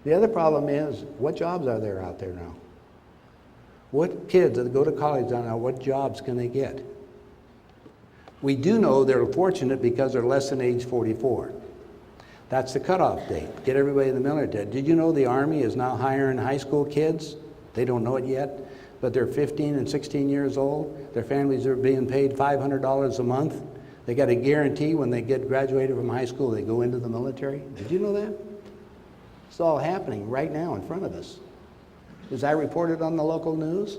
The other problem is, what jobs are there out there now? What kids that go to college now, what jobs can they get? We do know they're fortunate because they're less than age 44. That's the cutoff date. Get everybody in the military. Did you know the Army is now hiring high school kids? They don't know it yet, but they're 15 and 16 years old. Their families are being paid $500 a month. They got a guarantee when they get graduated from high school, they go into the military. Did you know that? It's all happening right now in front of us. Is that reported on the local news?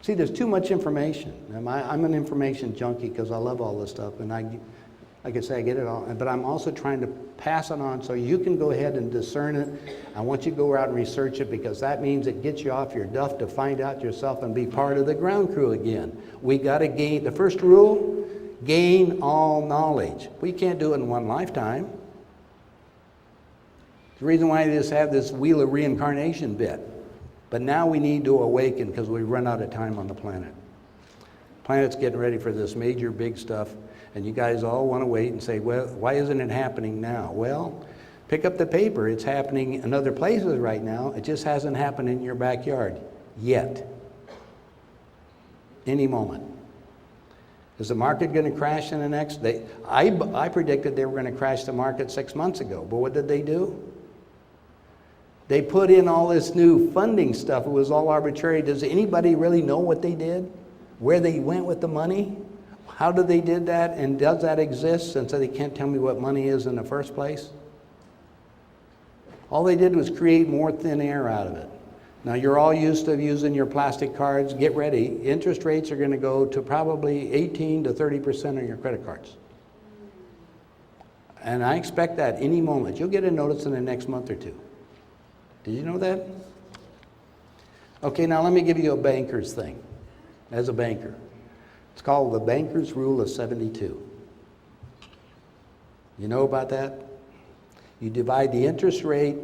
See, there's too much information. I'm an information junkie because I love all this stuff, and like I say, I get it all. But I'm also trying to pass it on so you can go ahead and discern it. I want you to go out and research it because that means it gets you off your duff to find out yourself and be part of the ground crew again. We got to gain, the first rule, gain all knowledge. We can't do it in one lifetime. The reason why I just have this wheel of reincarnation bit. But now we need to awaken because we've run out of time on the planet. The planet's getting ready for this major big stuff, and you guys all want to wait and say, well, why isn't it happening now? Well, pick up the paper. It's happening in other places right now. It just hasn't happened in your backyard yet. Any moment. Is the market going to crash in the next day? I predicted they were going to crash the market 6 months ago, but what did they do? They put in all this new funding stuff. It was all arbitrary. Does anybody really know what they did? Where they went with the money? How did they did that? And does that exist since they can't tell me what money is in the first place? All they did was create more thin air out of it. Now you're all used to using your plastic cards. Get ready. Interest rates are going to go to probably 18 to 30% on your credit cards. And I expect that any moment. You'll get a notice in the next month or two. Did you know that? Okay, now let me give you a banker's thing. As a banker. It's called the banker's rule of 72. You know about that? You divide the interest rate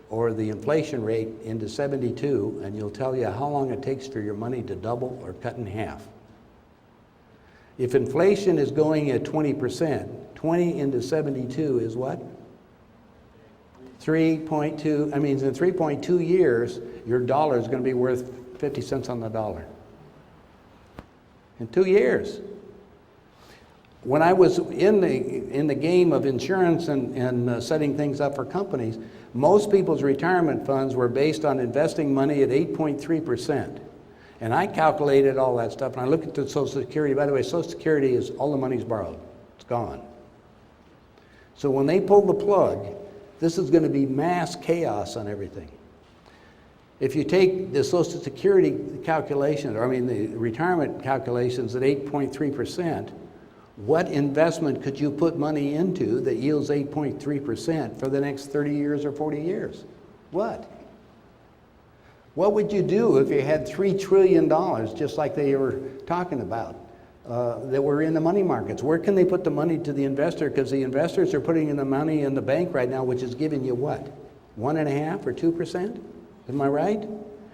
or the inflation rate into 72 and you'll tell you how long it takes for your money to double or cut in half. If inflation is going at 20%, 20 into 72 is what? 3.2, I mean, in 3.2 years, your dollar is going to be worth 50 cents on the dollar. In 2 years. When I was in the game of insurance and setting things up for companies, most people's retirement funds were based on investing money at 8.3%. And I calculated all that stuff, and I looked at the Social Security. By the way, Social Security is all the money's borrowed. It's gone. So when they pull the plug, this is going to be mass chaos on everything. If you take the Social Security calculations, or I mean the retirement calculations at 8.3%, what investment could you put money into that yields 8.3% for the next 30 years or 40 years? What? What would you do if you had $3 trillion, just like they were talking about, that were in the money markets? Where can they put the money to the investor? Because the investors are putting in the money in the bank right now, which is giving you what? 1.5% or 2%? Am I right?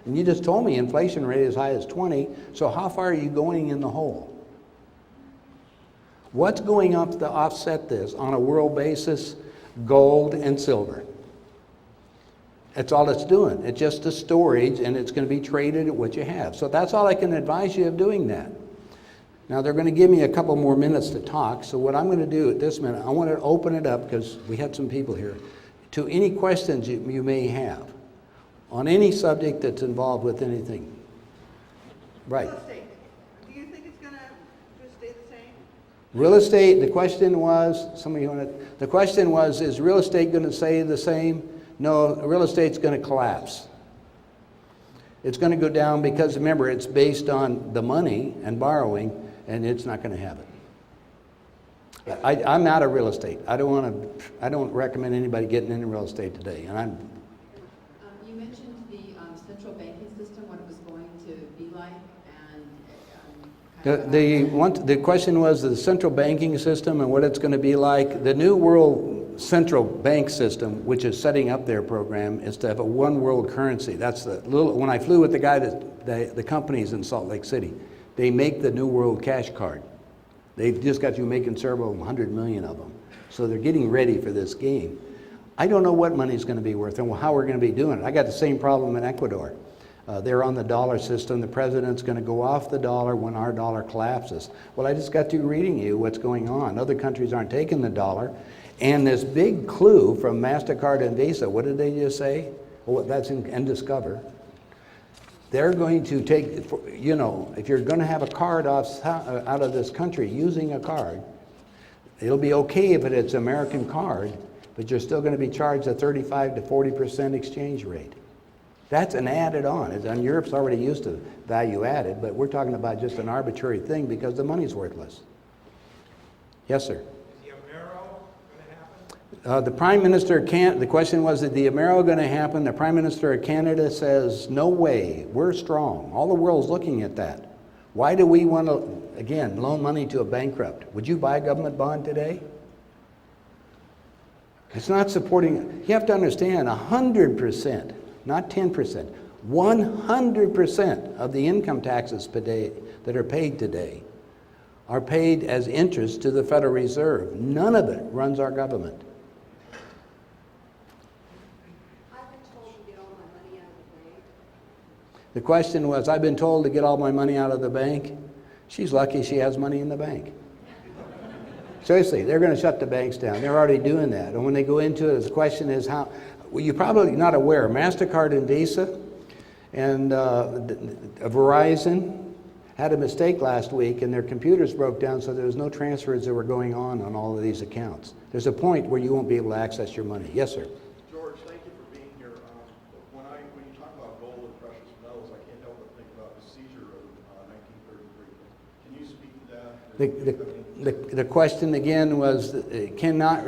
And you just told me inflation rate is high as 20, so how far are you going in the hole? What's going up to offset this on a world basis? Gold and silver. That's all it's doing. It's just a storage, and it's going to be traded at what you have. So that's all I can advise you of doing that. Now they're going to give me a couple more minutes to talk, so what I'm going to do at this minute, I want to open it up, because we have some people here, to any questions you may have on any subject that's involved with anything. Right. Real estate. Do you think it's going to just stay the same? Real estate, the question was, the question was, is real estate going to stay the same? No, real estate's going to collapse. It's going to go down because, remember, it's based on the money and borrowing, and it's not going to have it. I'm out of real estate. I don't recommend anybody getting into real estate today. And you mentioned the central banking system, what it was going to be like, and the question was the central banking system and what it's going to be like. The New World Central Bank System, which is setting up their program, is to have a one world currency. That's when I flew with the guy the companies in Salt Lake City, they make the New World Cash Card. They've just got you making several 100 million of them. So they're getting ready for this game. I don't know what money's going to be worth and how we're going to be doing it. I got the same problem in Ecuador. They're on the dollar system. The president's going to go off the dollar when our dollar collapses. Well, I just got through reading you what's going on. Other countries aren't taking the dollar. And this big clue from MasterCard and Visa, what did they just say? Well, that's in Discover. They're going to take, you know, if you're going to have a card out of this country using a card, it'll be okay if it's an American card, but you're still going to be charged a 35 to 40% exchange rate. That's an added on. And Europe's already used to value added, but we're talking about just an arbitrary thing because the money's worthless. Yes, sir. Is the Amero going to happen? The Prime Minister can't. The question was, is the Amero going to happen? The Prime Minister of Canada says, no way. We're strong. All the world's looking at that. Why do we want to, again, loan money to a bankrupt? Would you buy a government bond today? It's not supporting. You have to understand, 100%. Not 10%, 100% of the income taxes today that are paid today are paid as interest to the Federal Reserve. None of it runs our government. I've been told to get all my money out of the bank. The question was, I've been told to get all my money out of the bank. She's lucky she has money in the bank. Seriously, they're going to shut the banks down. They're already doing that. And when they go into it, the question is how. Well, you're probably not aware, MasterCard and Visa and Verizon had a mistake last week and their computers broke down, so there was no transfers that were going on all of these accounts. There's a point where you won't be able to access your money. Yes, sir. George, thank you for being here. When you talk about gold and precious metals, I can't help but think about the seizure of 1933. Can you speak to that? The question again was, cannot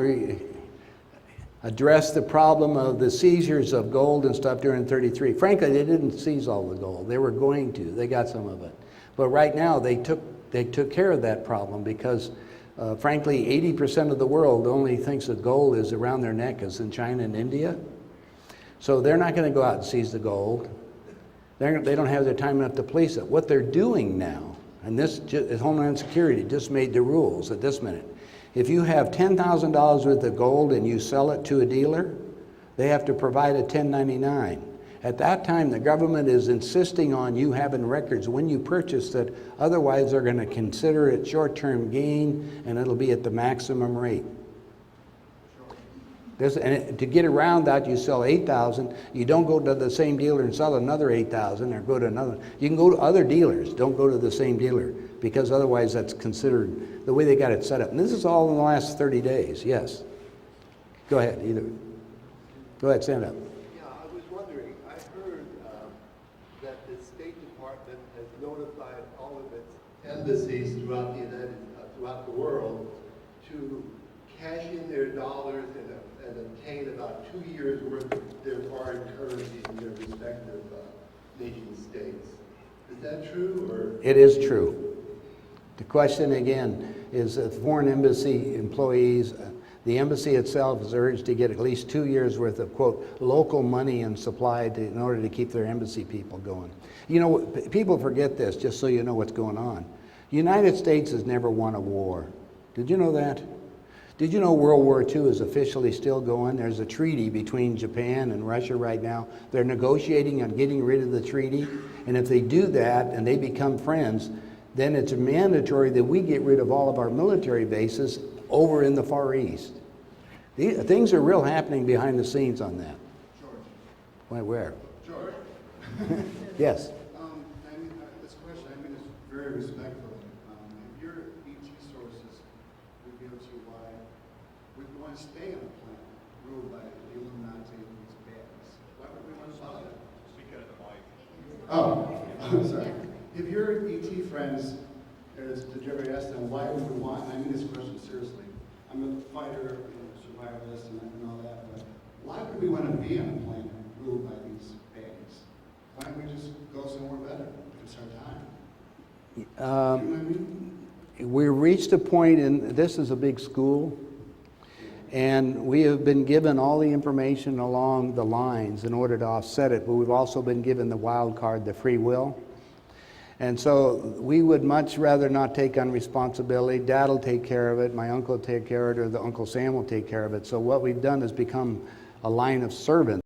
address the problem of the seizures of gold and stuff during 33. Frankly, they didn't seize all the gold. They were going to. They got some of it. But right now, they took care of that problem because, frankly, 80% of the world only thinks that gold is around their neck as in China and India. So they're not going to go out and seize the gold. They don't have the time enough to police it. What they're doing now, and this Homeland Security just made the rules at this minute. If you have $10,000 worth of gold and you sell it to a dealer, they have to provide a 1099. At that time, the government is insisting on you having records when you purchased it. Otherwise, they're going to consider it short-term gain, and it'll be at the maximum rate. And to get around that, you sell 8,000. You don't go to the same dealer and sell another 8,000, or go to another. You can go to other dealers. Don't go to the same dealer, because otherwise that's considered the way they got it set up. And this is all in the last 30 days. Yes. Go ahead. Go ahead. Stand up. Yeah, I was wondering. I heard that the State Department has notified all of its embassies throughout the world to cash in their dollars and obtain about 2 years' worth of their foreign currency in their respective nation states. Is that true, or? It is true. The question again is foreign embassy employees. The embassy itself is urged to get at least 2 years' worth of, quote, local money and supply in order to keep their embassy people going. You know, people forget this, just so you know what's going on. The United States has never won a war. Did you know that? Did you know World War II is officially still going? There's a treaty between Japan and Russia right now. They're negotiating on getting rid of the treaty. And if they do that and they become friends, then it's mandatory that we get rid of all of our military bases over in the Far East. Things are real happening behind the scenes on that. George. Where? George. Yes. This question, I mean, is very respectful. If your ET sources reveal to you why we want to stay on a planet ruled by the Illuminati and these baddies, why would we want to follow that? Speak out of the mic. Oh, I'm sorry. If your ET friends, as Jerry asked them, why would we want, and I mean this question seriously, I'm a fighter, survivalist, and all that, but why would we want to be on a planet ruled by these baddies? Why don't we just go somewhere better? It's our time. You know what I mean? We reached a point, and this is a big school, and we have been given all the information along the lines in order to offset it, but we've also been given the wild card, the free will. And so we would much rather not take on responsibility. Dad will take care of it, my uncle will take care of it, or the Uncle Sam will take care of it. So what we've done is become a line of servants